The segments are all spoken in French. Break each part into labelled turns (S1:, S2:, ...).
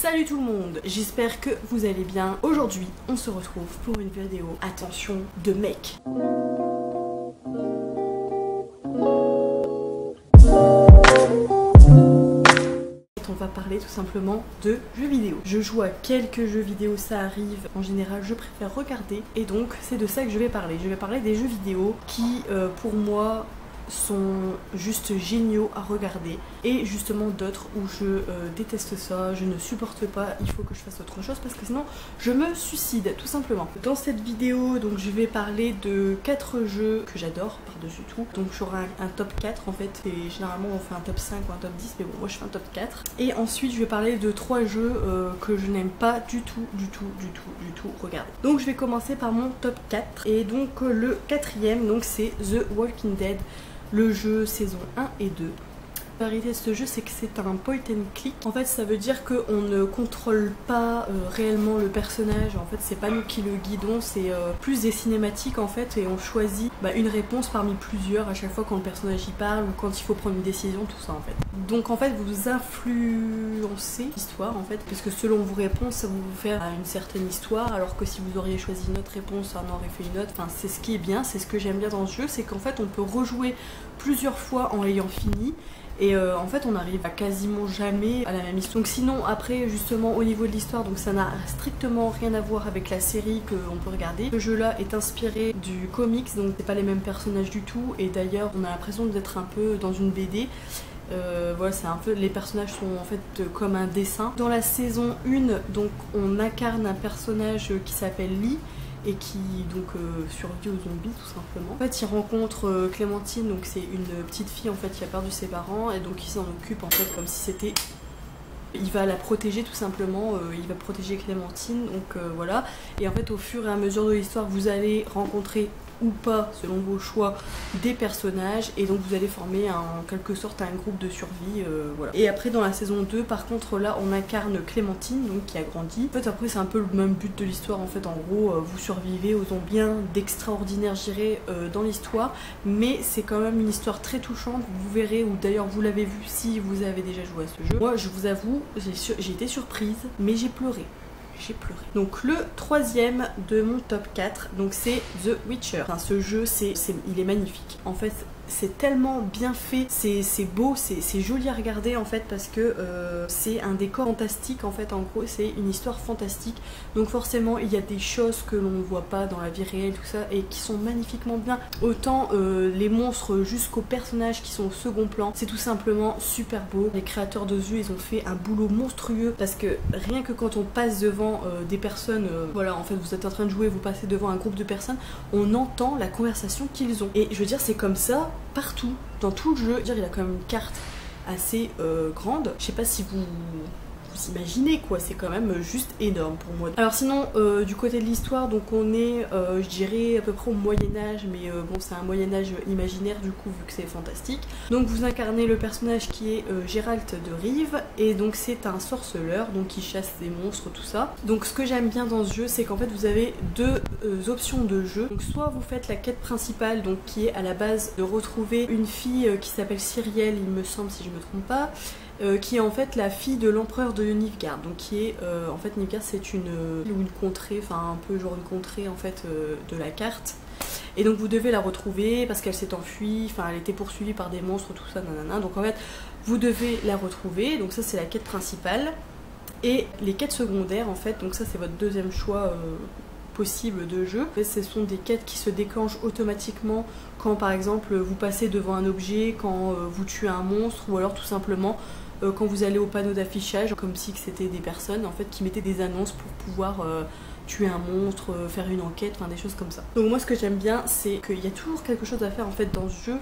S1: Salut tout le monde, j'espère que vous allez bien. Aujourd'hui, on se retrouve pour une vidéo, attention, de mec. On va parler tout simplement de jeux vidéo. Je joue à quelques jeux vidéo, ça arrive. En général, je préfère regarder. Et donc, c'est de ça que je vais parler. Je vais parler des jeux vidéo qui, pour moi, sont juste géniaux à regarder, et justement d'autres où je déteste ça, je ne supporte pas, il faut que je fasse autre chose parce que sinon je me suicide tout simplement. Dans cette vidéo, donc je vais parler de 4 jeux que j'adore par-dessus tout. Donc j'aurai un top 4 en fait, et généralement on fait un top 5 ou un top 10, mais bon moi je fais un top 4. Et ensuite je vais parler de 3 jeux que je n'aime pas du tout regarder. Donc je vais commencer par mon top 4, et donc le quatrième, donc c'est The Walking Dead, le jeu saison 1 et 2. La vérité de ce jeu, c'est que c'est un point and click. En fait, ça veut dire qu'on ne contrôle pas réellement le personnage. En fait, c'est pas nous qui le guidons, c'est plus des cinématiques en fait, et on choisit une réponse parmi plusieurs à chaque fois quand le personnage y parle ou quand il faut prendre une décision, tout ça en fait. Donc en fait, vous influencez l'histoire en fait, parce que selon vos réponses, ça va vous faire une certaine histoire, alors que si vous auriez choisi une autre réponse, ça en aurait fait une autre. Enfin, c'est ce qui est bien, c'est ce que j'aime bien dans ce jeu, c'est qu'en fait, on peut rejouer plusieurs fois en l'ayant fini. Et en fait on arrive à quasiment jamais à la même histoire. Donc sinon après justement au niveau de l'histoire, donc ça n'a strictement rien à voir avec la série qu'on peut regarder. Ce jeu là est inspiré du comics, donc c'est pas les mêmes personnages du tout, et d'ailleurs on a l'impression d'être un peu dans une BD. Voilà, c'est un peu, les personnages sont en fait comme un dessin. Dans la saison 1, donc on incarne un personnage qui s'appelle Lee et qui donc survit aux zombies tout simplement. En fait il rencontre Clémentine, donc c'est une petite fille en fait qui a perdu ses parents, et donc il s'en occupe en fait comme si c'était... Il va la protéger tout simplement, il va protéger Clémentine, donc voilà. Et en fait au fur et à mesure de l'histoire, vous allez rencontrer ou pas, selon vos choix, des personnages, et donc vous allez former en quelque sorte un groupe de survie, voilà. Et après dans la saison 2, par contre là on incarne Clémentine, donc qui a grandi. En fait après c'est un peu le même but de l'histoire en fait, en gros vous survivez aux zombies, rien d'extraordinaire j'irai dans l'histoire, mais c'est quand même une histoire très touchante, vous verrez, ou d'ailleurs vous l'avez vu si vous avez déjà joué à ce jeu. Moi je vous avoue, j'ai été surprise, mais j'ai pleuré. J'ai pleuré. Donc le troisième de mon top 4, donc c'est The Witcher. Enfin, ce jeu, il est magnifique. En fait, c'est tellement bien fait, c'est beau, c'est joli à regarder en fait, parce que c'est un décor fantastique en fait, en gros c'est une histoire fantastique, donc forcément il y a des choses que l'on ne voit pas dans la vie réelle, tout ça, et qui sont magnifiquement bien. Autant les monstres jusqu'aux personnages qui sont au second plan, c'est tout simplement super beau. Les créateurs de ce jeu, ils ont fait un boulot monstrueux, parce que rien que quand on passe devant des personnes, voilà, en fait vous êtes en train de jouer, vous passez devant un groupe de personnes, on entend la conversation qu'ils ont, et je veux dire c'est comme ça partout, dans tout le jeu. Il a quand même une carte assez grande. Je sais pas si vous imaginez quoi, c'est quand même juste énorme pour moi. Alors sinon du côté de l'histoire, donc on est je dirais à peu près au Moyen-Âge, mais bon c'est un Moyen-Âge imaginaire du coup vu que c'est fantastique. Donc vous incarnez le personnage qui est Geralt de Rive, et donc c'est un sorceleur donc qui chasse des monstres, tout ça. Donc ce que j'aime bien dans ce jeu, c'est qu'en fait vous avez deux options de jeu. Donc soit vous faites la quête principale, donc qui est à la base de retrouver une fille qui s'appelle Cyrielle, il me semble si je me trompe pas, qui est en fait la fille de l'empereur de Nilfgaard, donc qui est en fait Nilfgaard c'est une contrée, enfin un peu genre une contrée en fait de la carte, et donc vous devez la retrouver parce qu'elle s'est enfuie, enfin elle était poursuivie par des monstres, tout ça nanana, donc en fait vous devez la retrouver, donc ça c'est la quête principale. Et les quêtes secondaires en fait, donc ça c'est votre deuxième choix possible de jeu. Ce sont des quêtes qui se déclenchent automatiquement quand par exemple vous passez devant un objet, quand vous tuez un monstre, ou alors tout simplement quand vous allez au panneau d'affichage, comme si c'était des personnes en fait qui mettaient des annonces pour pouvoir tuer un monstre, faire une enquête, enfin des choses comme ça. Donc moi ce que j'aime bien, c'est qu'il y a toujours quelque chose à faire en fait dans ce jeu,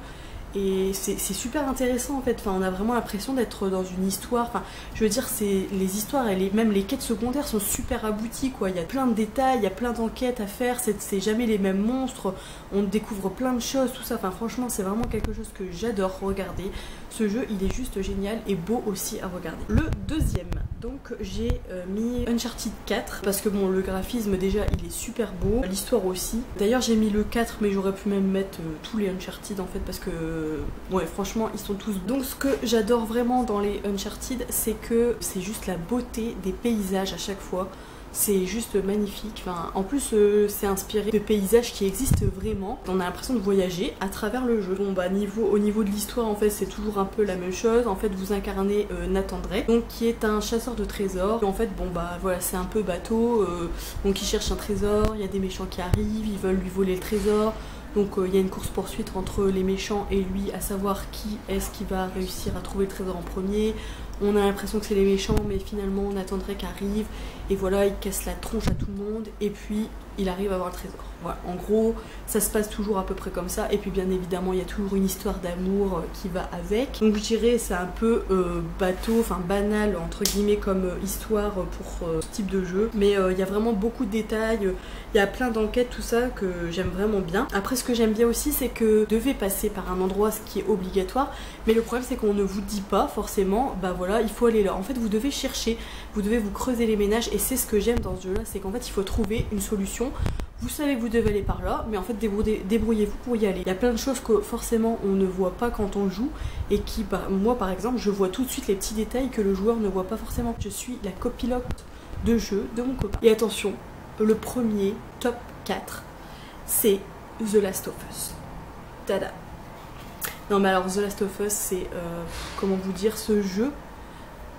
S1: et c'est super intéressant en fait. Enfin, on a vraiment l'impression d'être dans une histoire. Enfin, je veux dire, les histoires et même les quêtes secondaires sont super abouties quoi. Il y a plein de détails, il y a plein d'enquêtes à faire, c'est jamais les mêmes monstres, on découvre plein de choses, tout ça. Enfin franchement c'est vraiment quelque chose que j'adore regarder. Ce jeu il est juste génial et beau aussi à regarder. Le deuxième Donc j'ai mis Uncharted 4 parce que bon, le graphisme déjà il est super beau, l'histoire aussi. D'ailleurs j'ai mis le 4 mais j'aurais pu même mettre tous les Uncharted en fait parce que ouais franchement ils sont tous. Donc ce que j'adore vraiment dans les Uncharted c'est que c'est juste la beauté des paysages à chaque fois. C'est juste magnifique. Enfin, en plus, c'est inspiré de paysages qui existent vraiment. On a l'impression de voyager à travers le jeu. Bon, bah, au niveau de l'histoire, en fait, c'est toujours un peu la même chose. En fait, vous incarnez Nathan Drake, donc qui est un chasseur de trésors. Et en fait, bon, bah, voilà, c'est un peu bateau. Donc, il cherche un trésor. Il y a des méchants qui arrivent. Ils veulent lui voler le trésor. Donc il y a une course-poursuite entre les méchants et lui, à savoir qui est-ce qui va réussir à trouver le trésor en premier. On a l'impression que c'est les méchants, mais finalement Nathan Drake arrive et voilà, il casse la tronche à tout le monde et puis il arrive à avoir le trésor. Voilà, en gros, ça se passe toujours à peu près comme ça. Et puis bien évidemment, il y a toujours une histoire d'amour qui va avec. Donc je dirais c'est un peu bateau, enfin banal entre guillemets comme histoire pour ce type de jeu. Mais il y a vraiment beaucoup de détails, il y a plein d'enquêtes, tout ça que j'aime vraiment bien. Après ce que j'aime bien aussi, c'est que vous devez passer par un endroit, ce qui est obligatoire. Mais le problème c'est qu'on ne vous dit pas forcément, bah voilà, il faut aller là. En fait vous devez chercher, vous devez vous creuser les ménages. Et c'est ce que j'aime dans ce jeu là, c'est qu'en fait il faut trouver une solution. Vous savez que vous devez aller par là, mais en fait débrouillez-vous pour y aller. Il y a plein de choses que forcément on ne voit pas quand on joue et qui, bah, moi par exemple, je vois tout de suite les petits détails que le joueur ne voit pas forcément. Je suis la copilote de jeu de mon copain. Et attention, le premier top 4, c'est The Last of Us. Tada. Non mais alors The Last of Us, c'est, comment vous dire, ce jeu,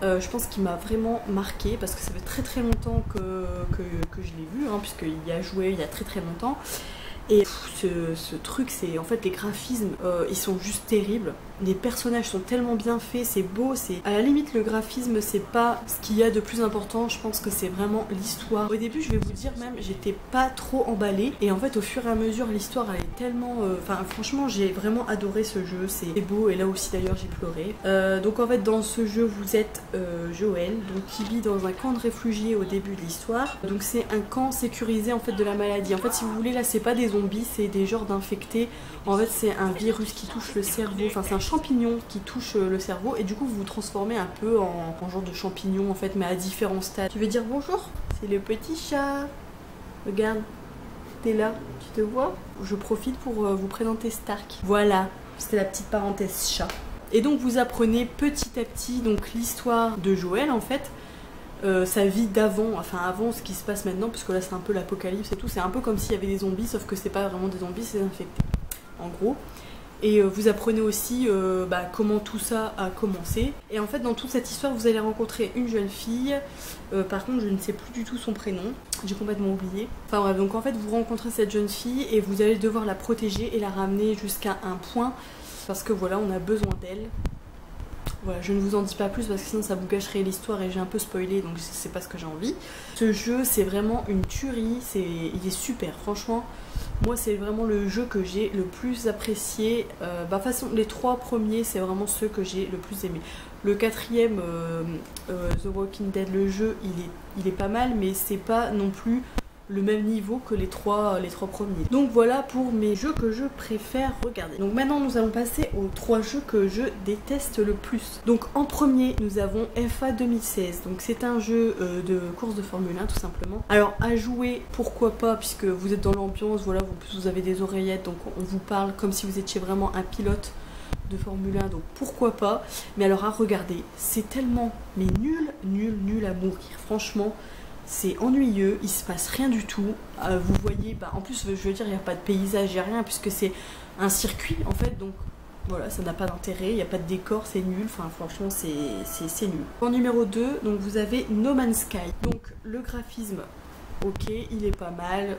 S1: je pense qu'il m'a vraiment marqué parce que ça fait très longtemps que je l'ai vu, hein, puisqu'il y a joué il y a très longtemps. Et ce truc, c'est en fait les graphismes, ils sont juste terribles. Les personnages sont tellement bien faits, c'est beau, c'est à la limite le graphisme, c'est pas ce qu'il y a de plus important. Je pense que c'est vraiment l'histoire. Au début, je vais vous dire même, j'étais pas trop emballée. Et en fait, au fur et à mesure, l'histoire elle est tellement, enfin franchement, j'ai vraiment adoré ce jeu. C'est beau et là aussi d'ailleurs j'ai pleuré. Donc en fait, dans ce jeu, vous êtes Joël, donc qui vit dans un camp de réfugiés au début de l'histoire. Donc c'est un camp sécurisé en fait de la maladie. En fait, si vous voulez, là c'est pas des zombies, c'est des genres d'infectés. En fait, c'est un virus qui touche le cerveau, enfin c'est un champignon qui touche le cerveau et du coup vous vous transformez un peu en genre de champignon en fait, mais à différents stades. Tu veux dire bonjour? C'est le petit chat. Regarde, t'es là, tu te vois? Je profite pour vous présenter Stark. Voilà, c'était la petite parenthèse chat. Et donc vous apprenez petit à petit donc l'histoire de Joël en fait. Sa vie d'avant, enfin avant ce qui se passe maintenant, parce que là c'est un peu l'apocalypse et tout, c'est un peu comme s'il y avait des zombies, sauf que c'est pas vraiment des zombies, c'est des infectés, en gros. Et vous apprenez aussi bah, comment tout ça a commencé. Et en fait dans toute cette histoire vous allez rencontrer une jeune fille, par contre je ne sais plus du tout son prénom, j'ai complètement oublié. Enfin bref, donc en fait vous rencontrez cette jeune fille et vous allez devoir la protéger et la ramener jusqu'à un point, parce que voilà, on a besoin d'elle. Voilà, je ne vous en dis pas plus parce que sinon ça vous gâcherait l'histoire et j'ai un peu spoilé, donc c'est pas ce que j'ai envie. Ce jeu c'est vraiment une tuerie, il est super, franchement. Moi c'est vraiment le jeu que j'ai le plus apprécié. Bah façon les 3 premiers c'est vraiment ceux que j'ai le plus aimé. Le 4ème, The Walking Dead, le jeu il est pas mal, mais c'est pas non plus le même niveau que les trois premiers. Donc voilà pour mes jeux que je préfère regarder. Donc maintenant nous allons passer aux 3 jeux que je déteste le plus. Donc en premier nous avons FA 2016. Donc c'est un jeu de course de Formule 1 tout simplement. Alors à jouer pourquoi pas, puisque vous êtes dans l'ambiance, voilà, vous avez des oreillettes, donc on vous parle comme si vous étiez vraiment un pilote de Formule 1, donc pourquoi pas. Mais alors à regarder, c'est tellement mais nul à mourir, franchement. C'est ennuyeux, il se passe rien du tout. Vous voyez, bah, en plus je veux dire, il n'y a pas de paysage, il n'y a rien, puisque c'est un circuit en fait, donc voilà, ça n'a pas d'intérêt, il n'y a pas de décor, c'est nul, enfin franchement c'est nul. En numéro 2, donc vous avez No Man's Sky. Donc le graphisme, ok, il est pas mal,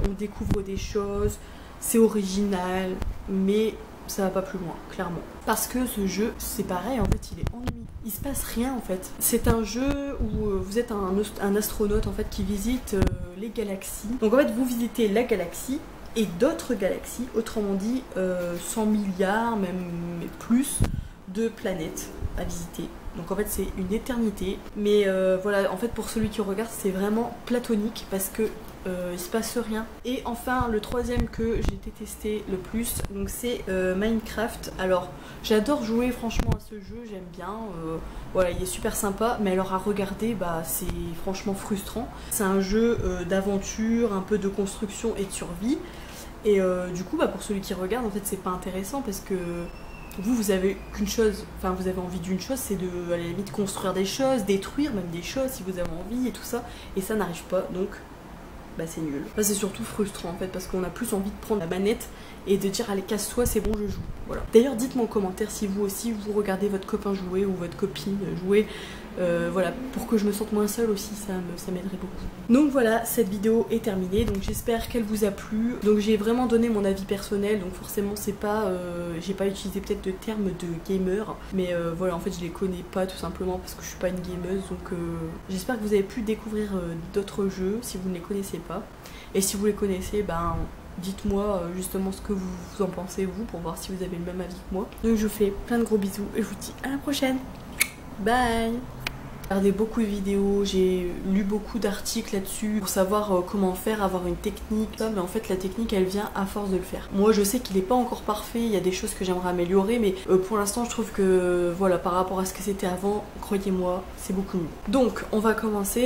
S1: on découvre des choses, c'est original, mais ça va pas plus loin, clairement. Parce que ce jeu, c'est pareil, en fait, il est ennuyeux. Il se passe rien, en fait. C'est un jeu où vous êtes un astronaute, en fait, qui visite les galaxies. Donc, en fait, vous visitez la galaxie et d'autres galaxies, autrement dit, 100 milliards, même plus, de planètes à visiter. Donc en fait c'est une éternité. Mais voilà, en fait pour celui qui regarde c'est vraiment platonique parce que il se passe rien. Et enfin le troisième que j'ai détesté le plus, donc c'est Minecraft. Alors j'adore jouer franchement à ce jeu, j'aime bien, voilà il est super sympa, mais alors à regarder bah c'est franchement frustrant. C'est un jeu d'aventure, un peu de construction et de survie. Et du coup bah pour celui qui regarde en fait c'est pas intéressant parce que vous avez qu'une chose, enfin vous avez envie d'une chose, c'est de à la limite construire des choses, détruire même des choses si vous avez envie et tout ça, et ça n'arrive pas, donc bah c'est nul. Enfin, c'est surtout frustrant en fait parce qu'on a plus envie de prendre la manette et de dire allez casse-toi c'est bon je joue. Voilà. D'ailleurs dites-moi en commentaire si vous aussi vous regardez votre copain jouer ou votre copine jouer, voilà, pour que je me sente moins seule aussi, ça m'aiderait beaucoup. Donc voilà, cette vidéo est terminée, donc j'espère qu'elle vous a plu. Donc j'ai vraiment donné mon avis personnel, donc forcément c'est pas, j'ai pas utilisé peut-être de termes de gamer, mais voilà en fait je les connais pas tout simplement parce que je suis pas une gameuse, donc j'espère que vous avez pu découvrir d'autres jeux si vous ne les connaissez pas. Et si vous les connaissez, ben dites-moi justement ce que vous en pensez vous pour voir si vous avez le même avis que moi. Donc je vous fais plein de gros bisous et je vous dis à la prochaine. Bye. J'ai regardé beaucoup de vidéos, j'ai lu beaucoup d'articles là-dessus pour savoir comment faire, avoir une technique, mais en fait la technique elle vient à force de le faire. Moi je sais qu'il n'est pas encore parfait, il y a des choses que j'aimerais améliorer, mais pour l'instant je trouve que voilà par rapport à ce que c'était avant, croyez-moi, c'est beaucoup mieux. Donc on va commencer.